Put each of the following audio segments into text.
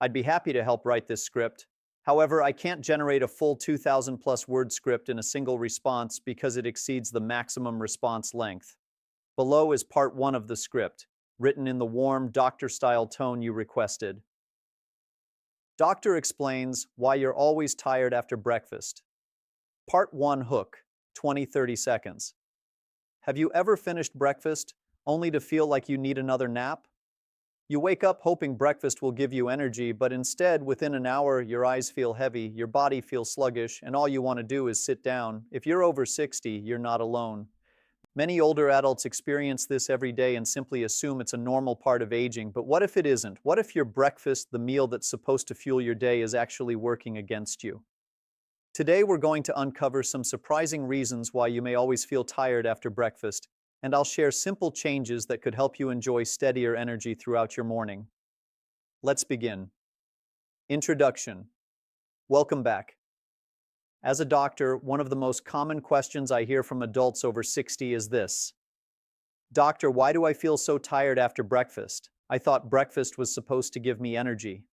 I'd be happy to help write this script. However, I can't generate a full 2,000 plus word script in a single response because it exceeds the maximum response length. Below is part 1 of the script, written in the warm, doctor-style tone you requested. Doctor explains why you're always tired after breakfast. Part 1 hook, 20-30 seconds. Have you ever finished breakfast only to feel like you need another nap? You wake up hoping breakfast will give you energy, but instead, within an hour, your eyes feel heavy, your body feels sluggish, and all you want to do is sit down. If you're over 60, you're not alone. Many older adults experience this every day and simply assume it's a normal part of aging, but what if it isn't? What if your breakfast, the meal that's supposed to fuel your day, is actually working against you? Today we're going to uncover some surprising reasons why you may always feel tired after breakfast, and I'll share simple changes that could help you enjoy steadier energy throughout your morning. Let's begin. Introduction. Welcome back. As a doctor, one of the most common questions I hear from adults over 60 is this. Doctor, why do I feel so tired after breakfast? I thought breakfast was supposed to give me energy.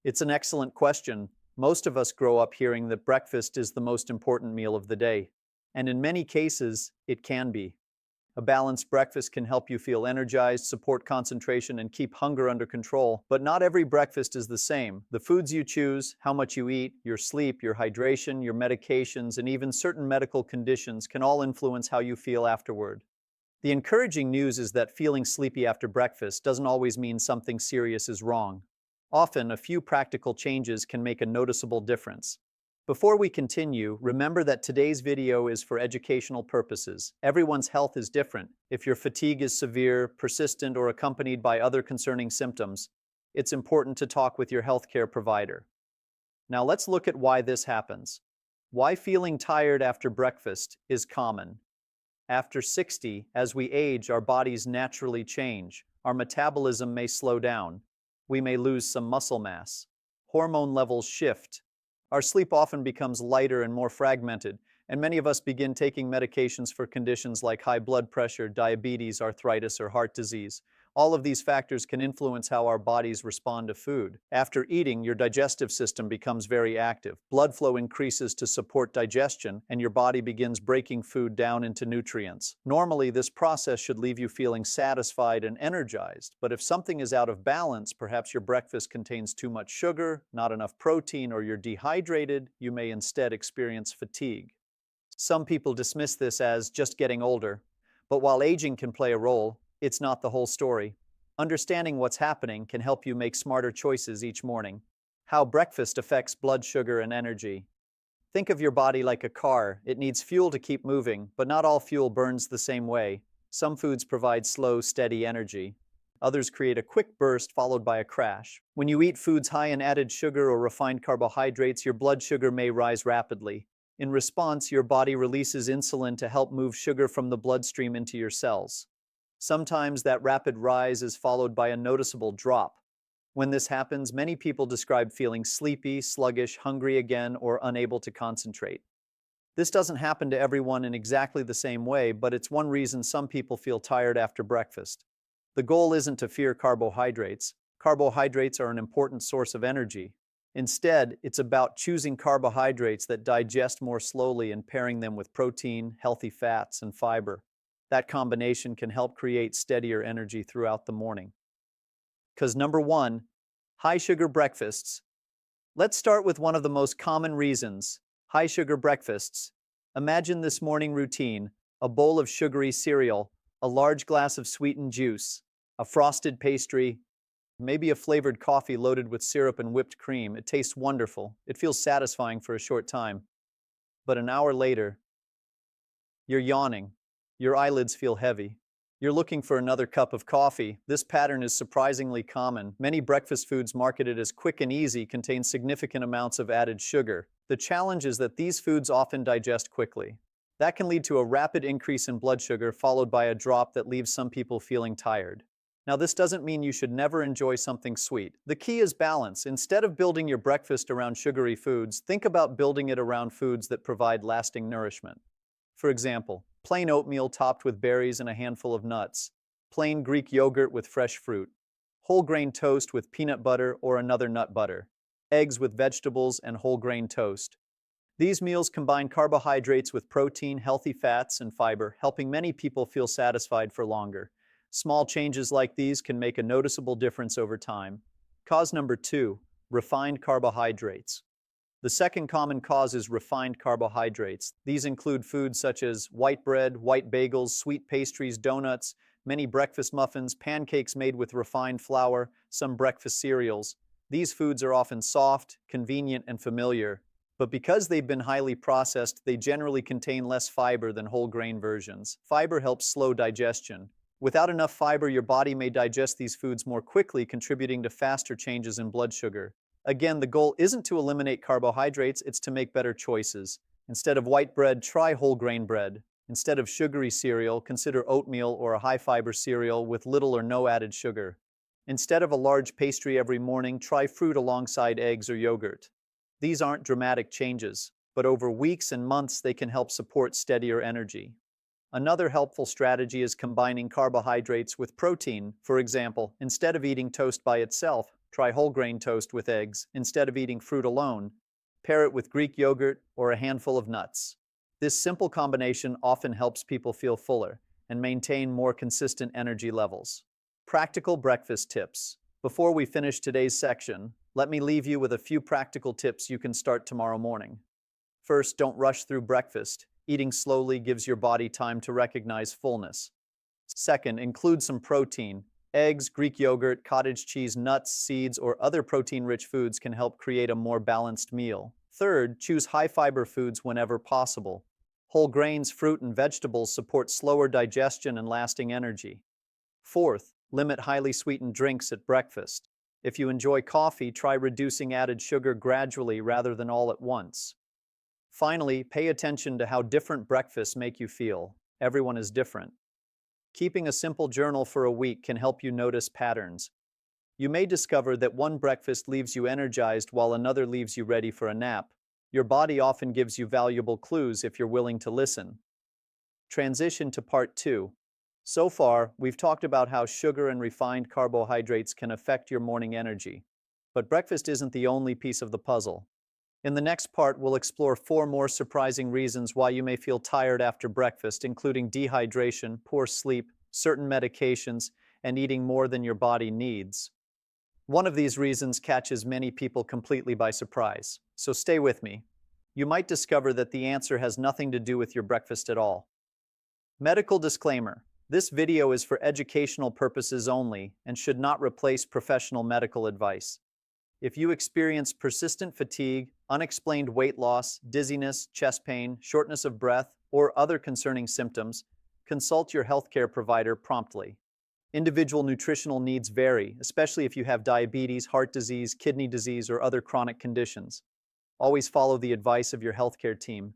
It's an excellent question. Most of us grow up hearing that breakfast is the most important meal of the day, and in many cases, it can be. A balanced breakfast can help you feel energized, support concentration, and keep hunger under control. But not every breakfast is the same. The foods you choose, how much you eat, your sleep, your hydration, your medications, and even certain medical conditions can all influence how you feel afterward. The encouraging news is that feeling sleepy after breakfast doesn't always mean something serious is wrong. Often, a few practical changes can make a noticeable difference. Before we continue, remember that today's video is for educational purposes. Everyone's health is different. If your fatigue is severe, persistent, or accompanied by other concerning symptoms, it's important to talk with your healthcare provider. Now let's look at why this happens. Why feeling tired after breakfast is common. After 60, as we age, our bodies naturally change. Our metabolism may slow down. We may lose some muscle mass. Hormone levels shift. Our sleep often becomes lighter and more fragmented, and many of us begin taking medications for conditions like high blood pressure, diabetes, arthritis, or heart disease. All of these factors can influence how our bodies respond to food. After eating, your digestive system becomes very active. Blood flow increases to support digestion, and your body begins breaking food down into nutrients. Normally, this process should leave you feeling satisfied and energized, but if something is out of balance, perhaps your breakfast contains too much sugar, not enough protein, or you're dehydrated, you may instead experience fatigue. Some people dismiss this as just getting older, but while aging can play a role, it's not the whole story. Understanding what's happening can help you make smarter choices each morning. How breakfast affects blood sugar and energy. Think of your body like a car. It needs fuel to keep moving, but not all fuel burns the same way. Some foods provide slow, steady energy. Others create a quick burst followed by a crash. When you eat foods high in added sugar or refined carbohydrates, your blood sugar may rise rapidly. In response, your body releases insulin to help move sugar from the bloodstream into your cells. Sometimes that rapid rise is followed by a noticeable drop. When this happens, many people describe feeling sleepy, sluggish, hungry again, or unable to concentrate. This doesn't happen to everyone in exactly the same way, but it's one reason some people feel tired after breakfast. The goal isn't to fear carbohydrates. Carbohydrates are an important source of energy. Instead, it's about choosing carbohydrates that digest more slowly and pairing them with protein, healthy fats, and fiber. That combination can help create steadier energy throughout the morning. Because number 1, high sugar breakfasts. Let's start with one of the most common reasons, high sugar breakfasts. Imagine this morning routine, a bowl of sugary cereal, a large glass of sweetened juice, a frosted pastry, maybe a flavored coffee loaded with syrup and whipped cream. It tastes wonderful. It feels satisfying for a short time. But an hour later, you're yawning. Your eyelids feel heavy. You're looking for another cup of coffee. This pattern is surprisingly common. Many breakfast foods marketed as quick and easy contain significant amounts of added sugar. The challenge is that these foods often digest quickly. That can lead to a rapid increase in blood sugar followed by a drop that leaves some people feeling tired. Now, this doesn't mean you should never enjoy something sweet. The key is balance. Instead of building your breakfast around sugary foods, think about building it around foods that provide lasting nourishment. For example, plain oatmeal topped with berries and a handful of nuts, plain Greek yogurt with fresh fruit, whole grain toast with peanut butter or another nut butter, eggs with vegetables and whole grain toast. These meals combine carbohydrates with protein, healthy fats, and fiber, helping many people feel satisfied for longer. Small changes like these can make a noticeable difference over time. Cause number 2, refined carbohydrates. The second common cause is refined carbohydrates. These include foods such as white bread, white bagels, sweet pastries, donuts, many breakfast muffins, pancakes made with refined flour, some breakfast cereals. These foods are often soft, convenient, and familiar, but because they've been highly processed, they generally contain less fiber than whole grain versions. Fiber helps slow digestion. Without enough fiber, your body may digest these foods more quickly, contributing to faster changes in blood sugar. Again, the goal isn't to eliminate carbohydrates, it's to make better choices. Instead of white bread, try whole grain bread. Instead of sugary cereal, consider oatmeal or a high-fiber cereal with little or no added sugar. Instead of a large pastry every morning, try fruit alongside eggs or yogurt. These aren't dramatic changes, but over weeks and months they can help support steadier energy. Another helpful strategy is combining carbohydrates with protein. For example, instead of eating toast by itself, try whole grain toast with eggs. Instead of eating fruit alone, pair it with Greek yogurt or a handful of nuts. This simple combination often helps people feel fuller and maintain more consistent energy levels. Practical breakfast tips. Before we finish today's section, let me leave you with a few practical tips you can start tomorrow morning. First, don't rush through breakfast. Eating slowly gives your body time to recognize fullness. Second, include some protein. Eggs, Greek yogurt, cottage cheese, nuts, seeds, or other protein-rich foods can help create a more balanced meal. Third, choose high-fiber foods whenever possible. Whole grains, fruit, and vegetables support slower digestion and lasting energy. Fourth, limit highly sweetened drinks at breakfast. If you enjoy coffee, try reducing added sugar gradually rather than all at once. Finally, pay attention to how different breakfasts make you feel. Everyone is different. Keeping a simple journal for a week can help you notice patterns. You may discover that one breakfast leaves you energized while another leaves you ready for a nap. Your body often gives you valuable clues if you're willing to listen. Transition to part 2. So far, we've talked about how sugar and refined carbohydrates can affect your morning energy. But breakfast isn't the only piece of the puzzle. In the next part, we'll explore 4 more surprising reasons why you may feel tired after breakfast, including dehydration, poor sleep, certain medications, and eating more than your body needs. One of these reasons catches many people completely by surprise, so stay with me. You might discover that the answer has nothing to do with your breakfast at all. Medical disclaimer: this video is for educational purposes only and should not replace professional medical advice. If you experience persistent fatigue, unexplained weight loss, dizziness, chest pain, shortness of breath, or other concerning symptoms, consult your healthcare provider promptly. Individual nutritional needs vary, especially if you have diabetes, heart disease, kidney disease, or other chronic conditions. Always follow the advice of your healthcare team.